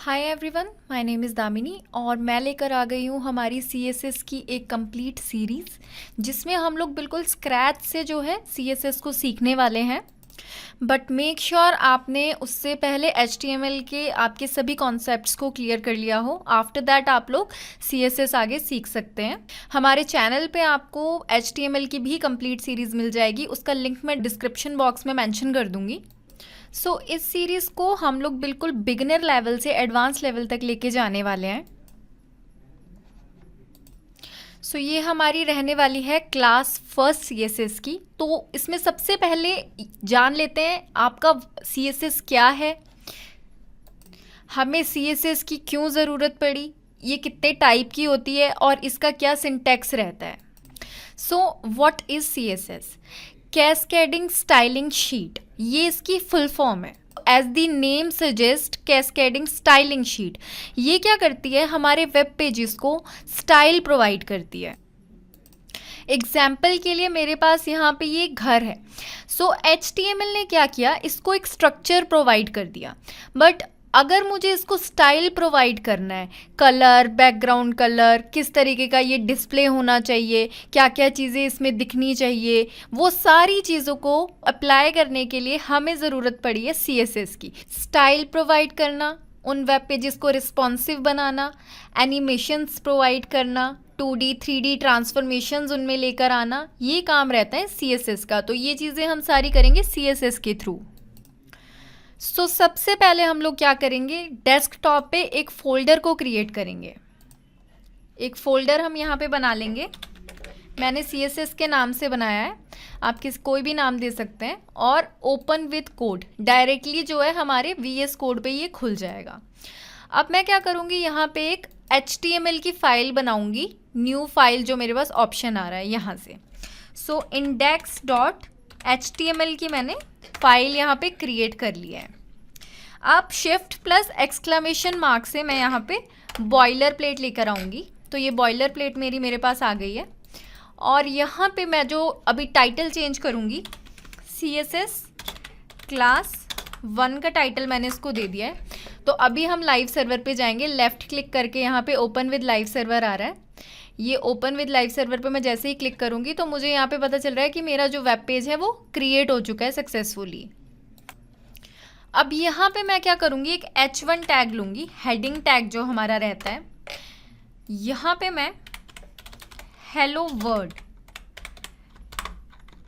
Hi everyone, my name is Damini और मैं लेकर आ गई हूँ हमारी CSS की एक कंप्लीट सीरीज़ जिसमें हम लोग बिल्कुल स्क्रैच से जो है CSS को सीखने वाले हैं। बट मेक श्योर आपने उससे पहले HTML के आपके सभी कॉन्सेप्ट्स को क्लियर कर लिया हो। आफ्टर दैट आप लोग CSS आगे सीख सकते हैं। हमारे चैनल पे आपको HTML की भी कंप्लीट सीरीज़ मिल जाएगी, उसका लिंक मैं डिस्क्रिप्शन बॉक्स में मेंशन कर दूँगी। इस सीरीज़ को हम लोग बिल्कुल बिगिनर लेवल से एडवांस लेवल तक लेके जाने वाले हैं। ये हमारी रहने वाली है क्लास फर्स्ट CSS की। तो इसमें सबसे पहले जान लेते हैं आपका CSS क्या है, हमें CSS की क्यों ज़रूरत पड़ी, ये कितने टाइप की होती है और इसका क्या सिंटैक्स रहता है। What is CSS? Cascading styling sheet, ये इसकी फुल फॉर्म है। As the name suggest, cascading styling sheet ये क्या करती है, हमारे वेब पेजेस को स्टाइल प्रोवाइड करती है। एग्जाम्पल के लिए मेरे पास यहाँ पे ये घर है। HTML ने क्या किया, इसको एक स्ट्रक्चर प्रोवाइड कर दिया। बट अगर मुझे इसको स्टाइल प्रोवाइड करना है, कलर, बैकग्राउंड कलर, किस तरीके का ये डिस्प्ले होना चाहिए, क्या क्या चीज़ें इसमें दिखनी चाहिए, वो सारी चीज़ों को अप्लाई करने के लिए हमें ज़रूरत पड़ी है CSS की। स्टाइल प्रोवाइड करना, उन वेब पेजेस को रिस्पॉन्सिव बनाना, एनिमेशंस प्रोवाइड करना, 2D 3D ट्रांसफॉर्मेशंस उनमें लेकर आना, ये काम रहता है CSS का। तो ये चीज़ें हम सारी करेंगे CSS के थ्रू। सबसे पहले हम लोग क्या करेंगे, डेस्कटॉप पे एक फ़ोल्डर को क्रिएट करेंगे। एक फ़ोल्डर हम यहाँ पे बना लेंगे। मैंने CSS के नाम से बनाया है, आप कोई भी नाम दे सकते हैं। और ओपन विथ कोड, डायरेक्टली जो है हमारे VS कोड पे ये खुल जाएगा। अब मैं क्या करूँगी, यहाँ पे एक HTML की फ़ाइल बनाऊँगी, न्यू फाइल जो मेरे पास ऑप्शन आ रहा है यहाँ से। index.html की मैंने फाइल यहाँ पे क्रिएट कर लिया है। अब Shift+! से मैं यहाँ पे बॉयलर प्लेट लेकर आऊँगी। तो ये बॉयलर प्लेट मेरे पास आ गई है। और यहाँ पे मैं जो अभी टाइटल चेंज करूँगी, CSS क्लास 1 का टाइटल मैंने इसको दे दिया है। तो अभी हम लाइव सर्वर पे जाएंगे, लेफ़्ट क्लिक करके यहाँ पे ओपन विद लाइव सर्वर आ रहा है। ये ओपन विद लाइव सर्वर पे मैं जैसे ही क्लिक करूँगी तो मुझे यहाँ पे पता चल रहा है कि मेरा जो वेब पेज है वो क्रिएट हो चुका है सक्सेसफुली। अब यहाँ पे मैं क्या करूँगी, एक H1 टैग लूँगी, हेडिंग टैग जो हमारा रहता है। यहाँ पे मैं हेलो वर्ड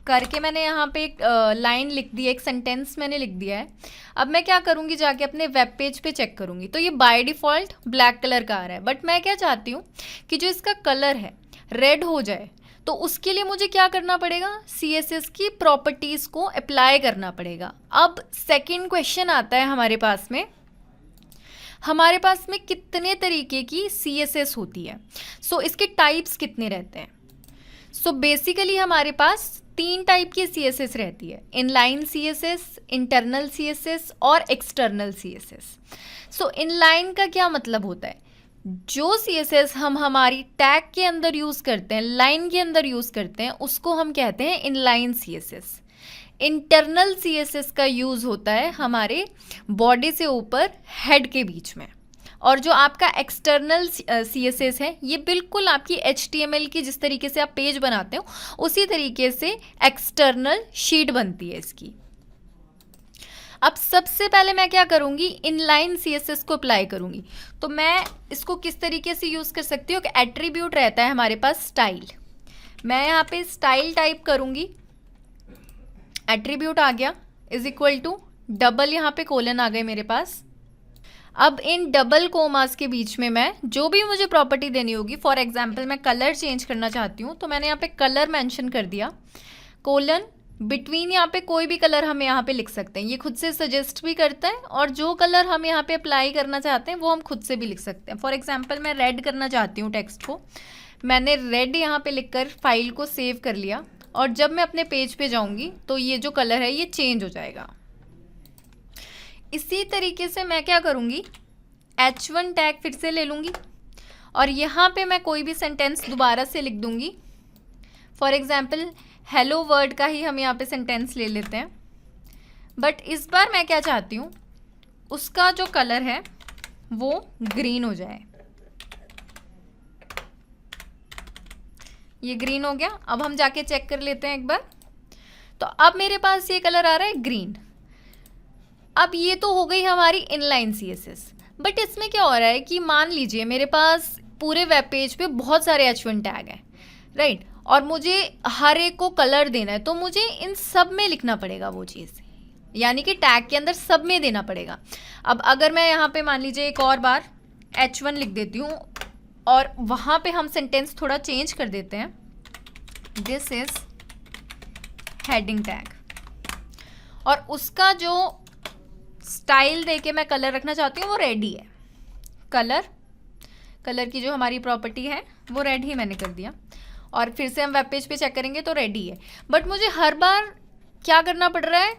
करके मैंने यहाँ पे एक लाइन लिख दी है, एक सेंटेंस मैंने लिख दिया है। अब मैं क्या करूँगी, जाके अपने वेब पेज पे चेक करूँगी। तो ये बाय डिफ़ॉल्ट ब्लैक कलर का आ रहा है, बट मैं क्या चाहती हूँ कि जो इसका कलर है रेड हो जाए। तो उसके लिए मुझे क्या करना पड़ेगा, CSS की प्रॉपर्टीज़ को अप्लाई करना पड़ेगा। अब सेकंड क्वेश्चन आता है हमारे पास में कितने तरीके की CSS होती है। इसके टाइप्स कितने रहते हैं। बेसिकली हमारे पास 3 टाइप की CSS रहती है, इनलाइन CSS, इंटरनल CSS और एक्सटर्नल CSS। इनलाइन का क्या मतलब होता है, जो CSS हम हमारी टैग के अंदर यूज़ करते हैं, लाइन के अंदर यूज़ करते हैं, उसको हम कहते हैं इनलाइन CSS। इंटरनल CSS का यूज़ होता है हमारे बॉडी से ऊपर हेड के बीच में। और जो आपका एक्सटर्नल CSS है, ये बिल्कुल आपकी HTML की जिस तरीके से आप पेज बनाते हो उसी तरीके से एक्सटर्नल शीट बनती है इसकी। अब सबसे पहले मैं क्या करूँगी, इनलाइन CSS को अप्लाई करूँगी। तो मैं इसको किस तरीके से यूज़ कर सकती हूँ, एक एट्रीब्यूट रहता है हमारे पास स्टाइल। मैं यहाँ पे स्टाइल टाइप करूँगी, एट्रीब्यूट आ गया इज इक्वल टू डबल, यहाँ पे कोलन आ गए मेरे पास। अब इन डबल कोमास के बीच में मैं जो भी मुझे प्रॉपर्टी देनी होगी, फॉर एग्जांपल मैं कलर चेंज करना चाहती हूँ तो मैंने यहाँ पे कलर मेंशन कर दिया, कोलन बिटवीन यहाँ पे कोई भी कलर हम यहाँ पे लिख सकते हैं। ये खुद से सजेस्ट भी करता है और जो कलर हम यहाँ पे अप्लाई करना चाहते हैं वो हम खुद से भी लिख सकते हैं। फॉर एग्जांपल मैं रेड करना चाहती हूँ टेक्स्ट को, मैंने रेड यहाँ पे लिखकर फाइल को सेव कर लिया। और जब मैं अपने पेज पे जाऊँगी तो ये जो कलर है ये चेंज हो जाएगा। इसी तरीके से मैं क्या करूँगी, H1 टैग फिर से ले लूँगी और यहाँ पे मैं कोई भी सेंटेंस दोबारा से लिख दूँगी। फॉर एग्जांपल हेलो वर्ड का ही हम यहाँ पे सेंटेंस ले लेते हैं। बट इस बार मैं क्या चाहती हूँ, उसका जो कलर है वो ग्रीन हो जाए। ये ग्रीन हो गया। अब हम जाके चेक कर लेते हैं एक बार। तो अब मेरे पास ये कलर आ रहा है ग्रीन। अब ये तो हो गई हमारी इनलाइन CSS, बट इसमें क्या हो रहा है कि मान लीजिए मेरे पास पूरे वेब पेज पे बहुत सारे H1 टैग हैं, राइट, और मुझे हर एक को कलर देना है, तो मुझे इन सब में लिखना पड़ेगा वो चीज़, यानी कि टैग के अंदर सब में देना पड़ेगा। अब अगर मैं यहाँ पे मान लीजिए एक और बार H1 लिख देती हूँ और वहाँ पे हम सेंटेंस थोड़ा चेंज कर देते हैं, दिस इज हेडिंग टैग, और उसका जो स्टाइल दे के मैं कलर रखना चाहती हूँ वो रेड ही है। कलर की जो हमारी प्रॉपर्टी है वो रेड ही मैंने कर दिया, और फिर से हम वेब पेज पे चेक करेंगे तो रेड ही है। बट मुझे हर बार क्या करना पड़ रहा है,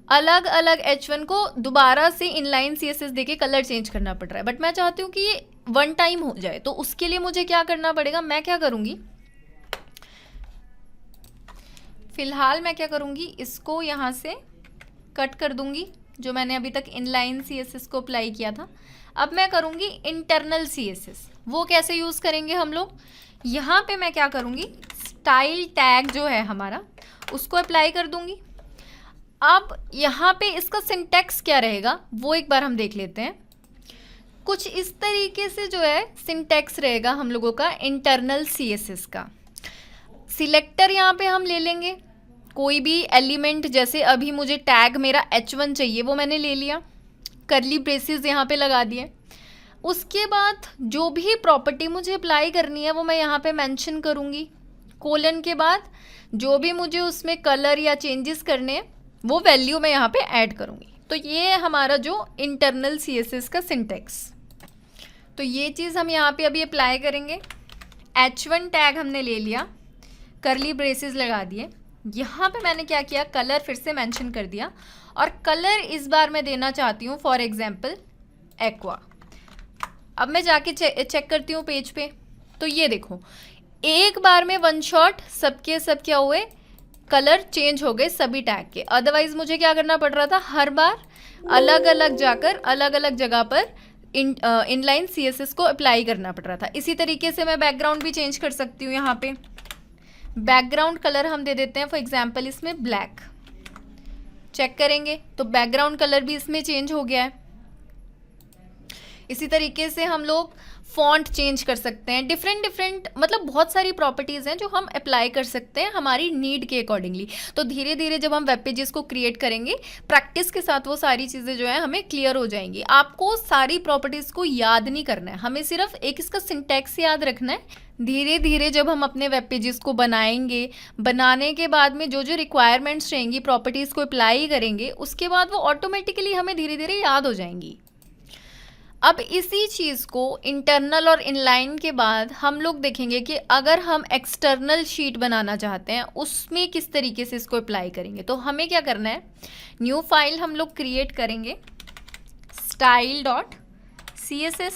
अलग अलग H1 को दोबारा से इनलाइन CSS देके कलर चेंज करना पड़ रहा है। बट मैं चाहती हूँ कि ये वन टाइम हो जाए, तो उसके लिए मुझे क्या करना पड़ेगा, मैं क्या करूँगी, फिलहाल मैं क्या करूँगी, इसको यहाँ से कट कर दूँगी जो मैंने अभी तक इनलाइन CSS को अप्लाई किया था। अब मैं करूँगी इंटरनल CSS। वो कैसे यूज़ करेंगे हम लोग, यहाँ पे मैं क्या करूँगी, स्टाइल टैग जो है हमारा उसको अप्लाई कर दूँगी। अब यहाँ पे इसका सिंटैक्स क्या रहेगा वो एक बार हम देख लेते हैं। कुछ इस तरीके से जो है सिंटैक्स रहेगा हम लोगों का इंटरनल CSS का। सिलेक्टर यहाँ पे हम ले लेंगे कोई भी एलिमेंट, जैसे अभी मुझे टैग मेरा H1 चाहिए, वो मैंने ले लिया, करली ब्रेसेस यहाँ पे लगा दिए। उसके बाद जो भी प्रॉपर्टी मुझे अप्लाई करनी है वो मैं यहाँ पे मेंशन करूँगी। कोलन के बाद जो भी मुझे उसमें कलर या चेंजेस करने हैं वो वैल्यू मैं यहाँ पे ऐड करूँगी। तो ये है हमारा जो इंटरनल CSS का सिंटैक्स। तो ये चीज़ हम यहाँ पे अभी अप्लाई करेंगे। H1 टैग हमने ले लिया, करली ब्रेसेस लगा दिए, यहाँ पे मैंने क्या किया, कलर फिर से मेंशन कर दिया, और कलर इस बार मैं देना चाहती हूँ फॉर एग्जांपल एक्वा। अब मैं जाके चेक करती हूँ पेज पे, तो ये देखो एक बार में वन शॉट सबके सब क्या हुए, कलर चेंज हो गए सभी टैग के। अदरवाइज मुझे क्या करना पड़ रहा था, हर बार अलग अलग जाकर अलग अलग जगह पर इनलाइन CSS को अप्लाई करना पड़ रहा था। इसी तरीके से मैं बैकग्राउंड भी चेंज कर सकती हूँ। यहाँ पे बैकग्राउंड कलर हम दे देते हैं फॉर एग्जांपल इसमें ब्लैक। चेक करेंगे तो बैकग्राउंड कलर भी इसमें चेंज हो गया है। इसी तरीके से हम लोग फॉन्ट चेंज कर सकते हैं, डिफरेंट मतलब बहुत सारी प्रॉपर्टीज़ हैं जो हम अप्लाई कर सकते हैं हमारी नीड के अकॉर्डिंगली। तो धीरे धीरे जब हम वेब पेजेस को क्रिएट करेंगे प्रैक्टिस के साथ वो सारी चीज़ें जो है हमें क्लियर हो जाएंगी। आपको सारी प्रॉपर्टीज़ को याद नहीं करना है, हमें सिर्फ एक इसका सिंटैक्स याद रखना है। धीरे धीरे जब हम अपने वेब पेजेस को बनाएंगे, बनाने के बाद में जो जो रिक्वायरमेंट्स रहेंगी प्रॉपर्टीज़ को अप्लाई करेंगे, उसके बाद वो ऑटोमेटिकली हमें धीरे धीरे याद हो जाएंगी। अब इसी चीज़ को इंटरनल और इनलाइन के बाद हम लोग देखेंगे कि अगर हम एक्सटर्नल शीट बनाना चाहते हैं उसमें किस तरीके से इसको अप्लाई करेंगे। तो हमें क्या करना है, न्यू फाइल हम लोग क्रिएट करेंगे style.css।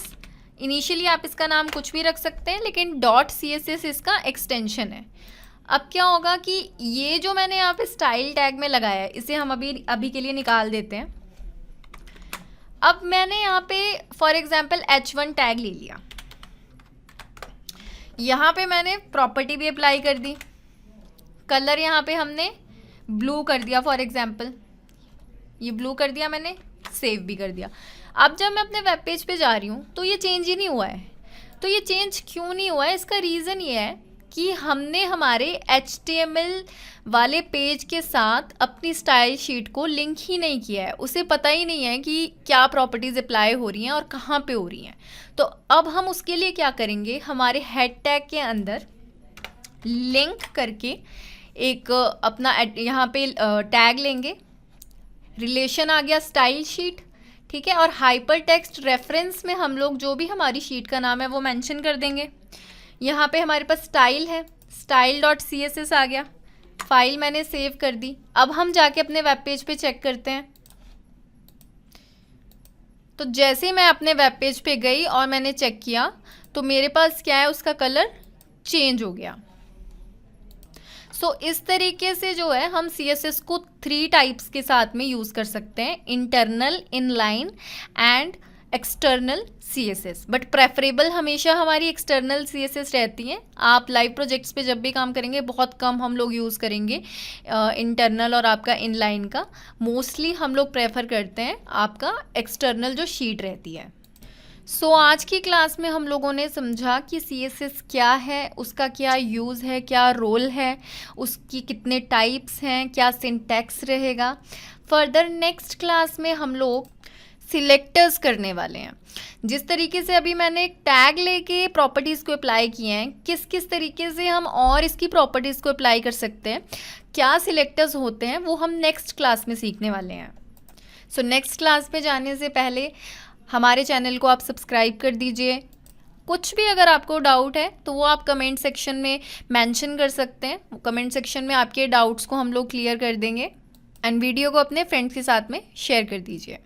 इनिशियली आप इसका नाम कुछ भी रख सकते हैं, लेकिन .css इसका एक्सटेंशन है। अब क्या होगा कि ये जो मैंने यहाँ पे स्टाइल टैग में लगाया है इसे हम अभी के लिए निकाल देते हैं। अब मैंने यहाँ पे फॉर एग्जांपल H1 टैग ले लिया, यहाँ पे मैंने प्रॉपर्टी भी अप्लाई कर दी, कलर यहाँ पे हमने ब्लू कर दिया फॉर एग्जांपल, ये ब्लू कर दिया मैंने, सेव भी कर दिया। अब जब मैं अपने वेब पेज पे जा रही हूँ तो ये चेंज ही नहीं हुआ है। तो ये चेंज क्यों नहीं हुआ है, इसका रीज़न ये है कि हमने हमारे HTML वाले पेज के साथ अपनी स्टाइल शीट को लिंक ही नहीं किया है। उसे पता ही नहीं है कि क्या प्रॉपर्टीज़ अप्लाई हो रही हैं और कहाँ पे हो रही हैं। तो अब हम उसके लिए क्या करेंगे, हमारे हेड टैग के अंदर लिंक करके एक अपना यहाँ पे टैग लेंगे, रिलेशन आ गया स्टाइल शीट, ठीक है, और हाइपर टेक्स्ट रेफरेंस में हम लोग जो भी हमारी शीट का नाम है वो मेंशन कर देंगे। यहाँ पे हमारे पास स्टाइल है, style.css आ गया, फाइल मैंने सेव कर दी। अब हम जाके अपने वेब पेज पे चेक करते हैं। तो जैसे ही मैं अपने वेब पेज पे गई और मैंने चेक किया तो मेरे पास क्या है, उसका कलर चेंज हो गया। सो इस तरीके से जो है हम CSS को 3 टाइप्स के साथ में यूज़ कर सकते हैं, internal, inline and external CSS, but preferable हमेशा हमारी एक्सटर्नल CSS रहती हैं। आप लाइव प्रोजेक्ट्स पे जब भी काम करेंगे बहुत कम हम लोग यूज़ करेंगे इंटरनल और आपका इनलाइन का। मोस्टली हम लोग प्रेफर करते हैं आपका एक्सटर्नल जो शीट रहती है। सो आज की क्लास में हम लोगों ने समझा कि CSS क्या है, उसका क्या यूज़ है, क्या रोल है, उसकी कितने टाइप्स हैं, क्या सिंटैक्स रहेगा। फर्दर नेक्स्ट क्लास में हम लोग सिलेक्टर्स करने वाले हैं। जिस तरीके से अभी मैंने एक टैग लेके प्रॉपर्टीज़ को अप्लाई किए हैं, किस किस तरीके से हम और इसकी प्रॉपर्टीज़ को अप्लाई कर सकते हैं, क्या सिलेक्टर्स होते हैं, वो हम नेक्स्ट क्लास में सीखने वाले हैं। सो नेक्स्ट क्लास पे जाने से पहले हमारे चैनल को आप सब्सक्राइब कर दीजिए। कुछ भी अगर आपको डाउट है तो वो आप कमेंट सेक्शन में मेंशन कर सकते हैं। कमेंट सेक्शन में आपके डाउट्स को हम लोग क्लियर कर देंगे। एंड वीडियो को अपने फ्रेंड्स के साथ में शेयर कर दीजिए।